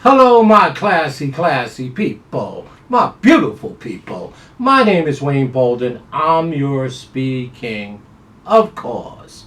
Hello, my classy people, my beautiful people. My name is Wayne Bolden. I'm your speed king, of course.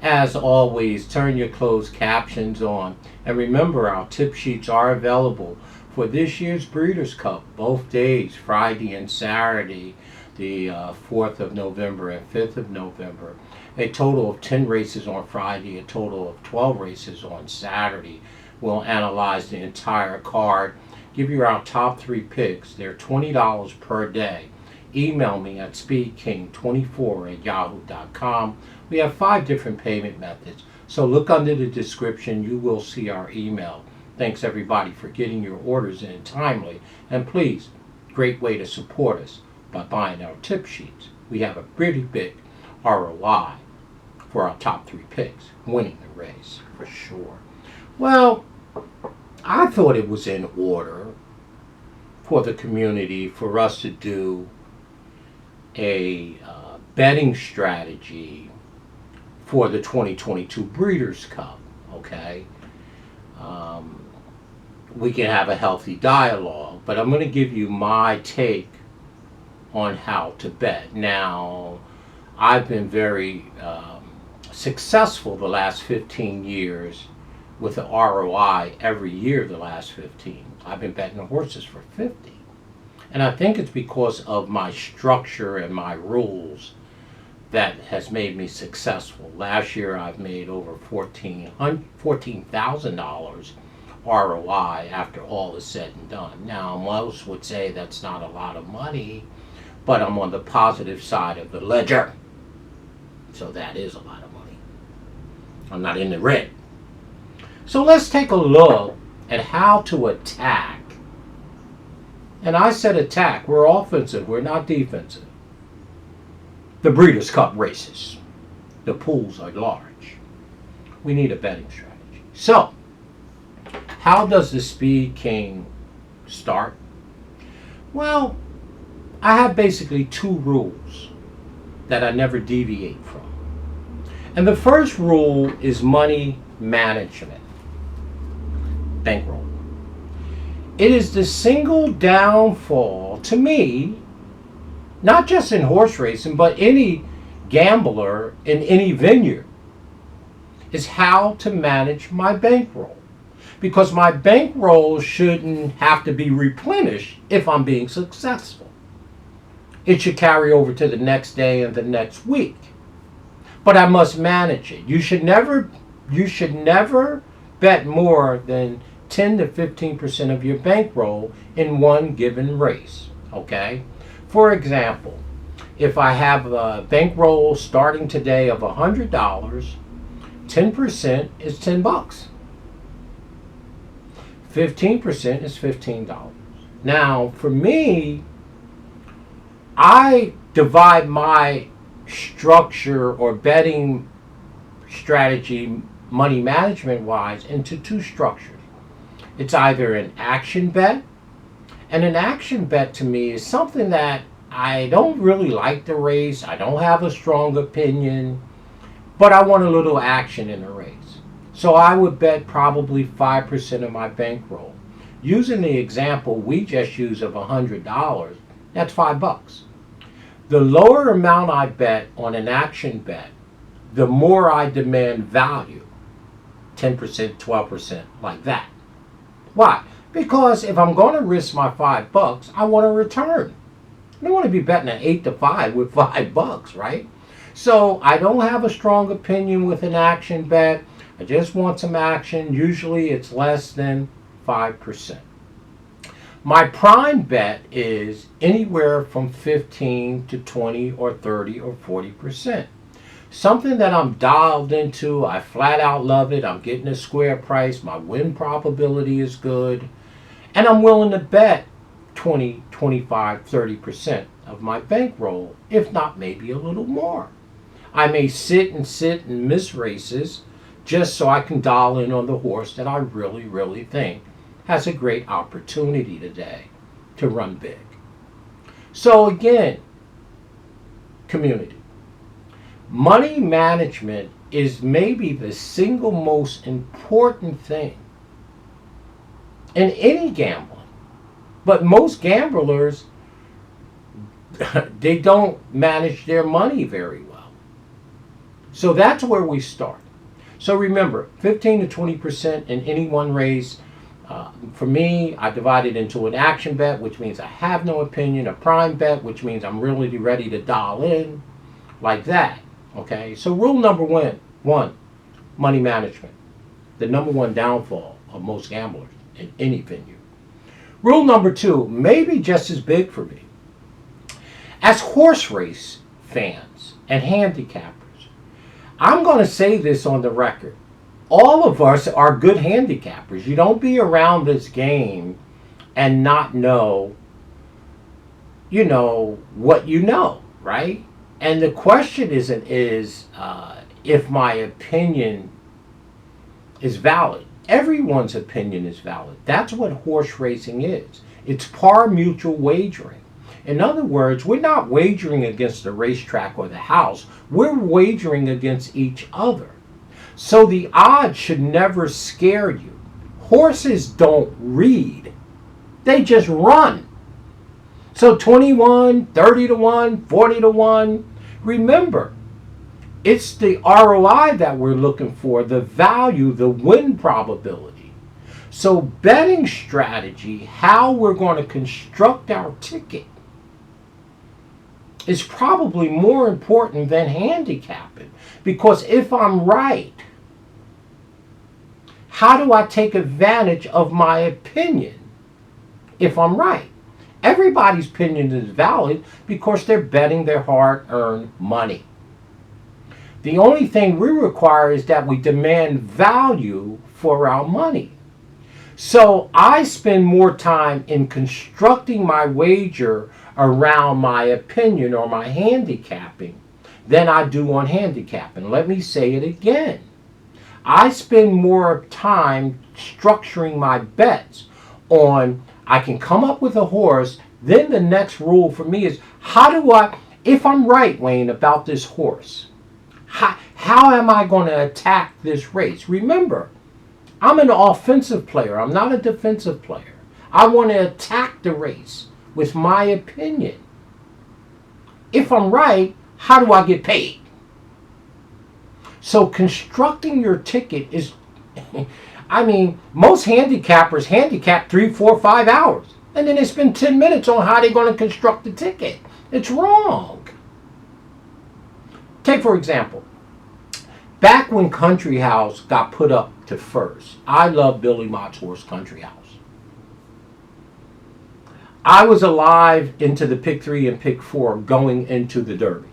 As always, turn your closed captions on. And remember, our tip sheets are available for this year's Breeders' Cup, both days, Friday and Saturday, the 4th of November and 5th of November. A total of 10 races on Friday, a total of 12 races on Saturday. We'll analyze the entire card, give you our top 3 picks. They're $20 per day. Email me at speedking24@yahoo.com. We have 5 different payment methods, so look under the description. You will see our email. Thanks everybody for getting your orders in timely, and please, great way to support us by buying our tip sheets. We have a pretty big ROI for our top 3 picks, winning the race for sure. Well, I thought it was in order for the community for us to do a betting strategy for the 2022 Breeders' Cup, okay? We can have a healthy dialogue, but I'm going to give you my take on how to bet. Now, I've been very successful the last 15 years with an ROI every year the last 15. I've been betting the horses for 50. And I think it's because of my structure and my rules that has made me successful. Last year I've made over $14,000 ROI after all is said and done. Now most would say that's not a lot of money, but I'm on the positive side of the ledger. So that is a lot of money. I'm not in the red. So let's take a look at how to attack. And I said attack. We're offensive. We're not defensive. The Breeders' Cup races. The pools are large. We need a betting strategy. So, how does the Speed King start? Well, I have basically 2 rules that I never deviate from. And the first rule is money management. Bankroll. It is the single downfall to me, not just in horse racing, but any gambler in any venue, is how to manage my bankroll. Because my bankroll shouldn't have to be replenished if I'm being successful. It should carry over to the next day and the next week. But I must manage it. You should never bet more than 10 to 15% of your bankroll in one given race, okay? For example, if I have a bankroll starting today of $100, 10% is $10. 15% is $15. Now, for me, I divide my structure or betting strategy money management wise into 2 structures. It's either an action bet, and an action bet to me is something that I don't really like the race, I don't have a strong opinion, but I want a little action in the race. So I would bet probably 5% of my bankroll. Using the example we just used of $100, that's $5. The lower amount I bet on an action bet, the more I demand value. 10%, 12%, like that. Why? Because if I'm going to risk my $5, I want a return. I don't want to be betting an 8 to 5 with $5, right? So I don't have a strong opinion with an action bet. I just want some action. Usually it's less than 5%. My prime bet is anywhere from 15 to 20 or 30 or 40%. Something that I'm dialed into, I flat out love it, I'm getting a square price, my win probability is good, and I'm willing to bet 20, 25, 30% of my bankroll, if not maybe a little more. I may sit and miss races just so I can dial in on the horse that I really think has a great opportunity today to run big. So again, community. Money management is maybe the single most important thing in any gambling. But most gamblers, they don't manage their money very well. So that's where we start. So remember, 15 to 20% in any one race. For me, I divide it into an action bet, which means I have no opinion, a prime bet, which means I'm really ready to dial in, like that. Okay, so rule number one, money management. The number one downfall of most gamblers in any venue. Rule number two, maybe just as big for me. As horse race fans and handicappers, I'm going to say this on the record. All of us are good handicappers. You don't be around this game and not know, what you know, right? And the question is if my opinion is valid. Everyone's opinion is valid. That's what horse racing is. It's par mutual wagering. In other words, we're not wagering against the racetrack or the house. We're wagering against each other. So the odds should never scare you. Horses don't read. They just run. So 21, 30 to 1, 40 to 1. Remember, it's the ROI that we're looking for, the value, the win probability. So betting strategy, how we're going to construct our ticket, is probably more important than handicapping. Because if I'm right, how do I take advantage of my opinion if I'm right? Everybody's opinion is valid because they're betting their hard-earned money. The only thing we require is that we demand value for our money. So I spend more time in constructing my wager around my opinion or my handicapping than I do on handicapping. Let me say it again. I spend more time structuring my bets on, I can come up with a horse, then the next rule for me is, if I'm right, Wayne, about this horse, how am I going to attack this race? Remember, I'm an offensive player. I'm not a defensive player. I want to attack the race with my opinion. If I'm right, how do I get paid? So constructing your ticket is, most handicappers handicap 3, 4, 5 hours. And then they spend 10 minutes on how they're going to construct the ticket. It's wrong. Take, for example, back when Country House got put up to first, I love Billy Mott's horse Country House. I was alive into the pick 3 and pick 4 going into the Derby.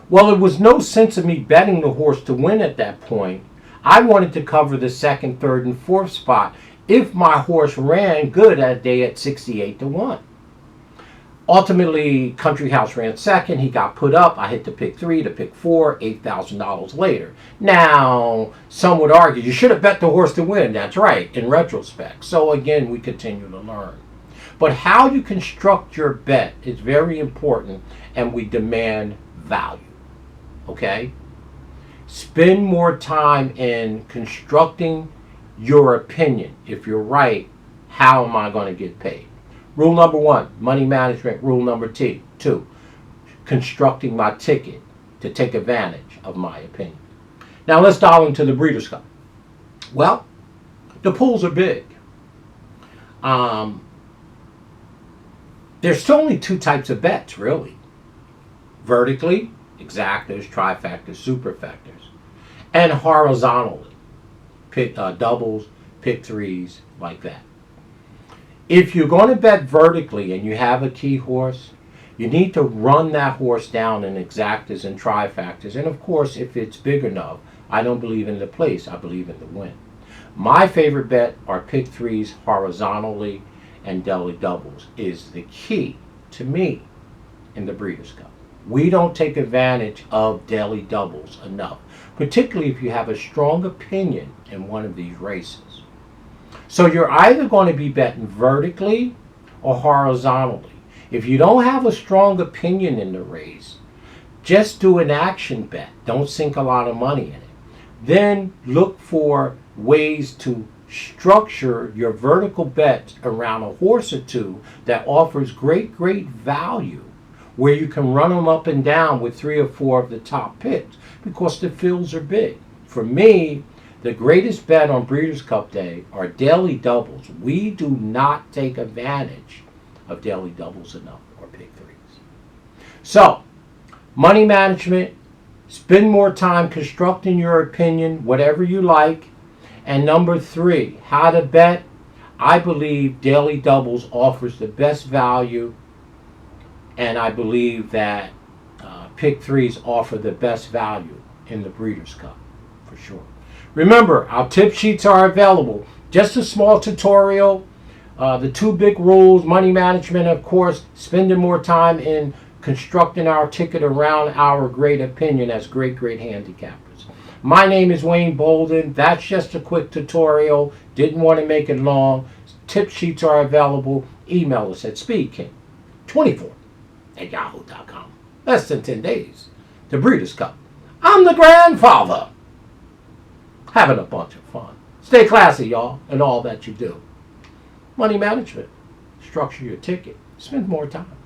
Well, there was no sense of me betting the horse to win at that point. I wanted to cover the 2nd, 3rd, and 4th spot if my horse ran good that day at 68 to 1. Ultimately, Country House ran 2nd. He got put up. I hit the pick 3, the pick 4, $8,000 later. Now, some would argue, you should have bet the horse to win. That's right, in retrospect. So again, we continue to learn. But how you construct your bet is very important, and we demand value. Okay? Spend more time in constructing your opinion. If you're right, how am I going to get paid? Rule number 1, money management. Rule number 2, constructing my ticket to take advantage of my opinion. Now let's dial into the Breeders' Cup. Well, the pools are big. There's only 2 types of bets, really. Vertically, exactas, trifectas, superfectas, and horizontally, pick doubles, pick 3s, like that. If you're going to bet vertically and you have a key horse, you need to run that horse down in exactas and trifectas. And of course, if it's big enough, I don't believe in the place, I believe in the win. My favorite bet are pick 3s horizontally, and deli doubles is the key to me in the Breeders' Cup. We don't take advantage of deli doubles enough, particularly if you have a strong opinion in one of these races. So you're either going to be betting vertically or horizontally. If you don't have a strong opinion in the race, just do an action bet. Don't sink a lot of money in it. Then look for ways to structure your vertical bets around a horse or two that offers great value, where you can run them up and down with 3 or 4 of the top picks because the fields are big. For me, the greatest bet on Breeders' Cup Day are daily doubles. We do not take advantage of daily doubles enough, or pick threes. So, money management, spend more time constructing your opinion, whatever you like. And number 3, how to bet. I believe daily doubles offers the best value, and I believe that pick threes offer the best value in the Breeders' Cup, for sure. Remember, our tip sheets are available. Just a small tutorial. The 2 big rules, money management, of course, spending more time in constructing our ticket around our great opinion as great handicappers. My name is Wayne Bolden. That's just a quick tutorial. Didn't want to make it long. Tip sheets are available. Email us at speedking24@yahoo.com. Less than 10 days. The Breeders' Cup. I'm the grandfather. Having a bunch of fun. Stay classy, y'all, in all that you do. Money management. Structure your ticket. Spend more time.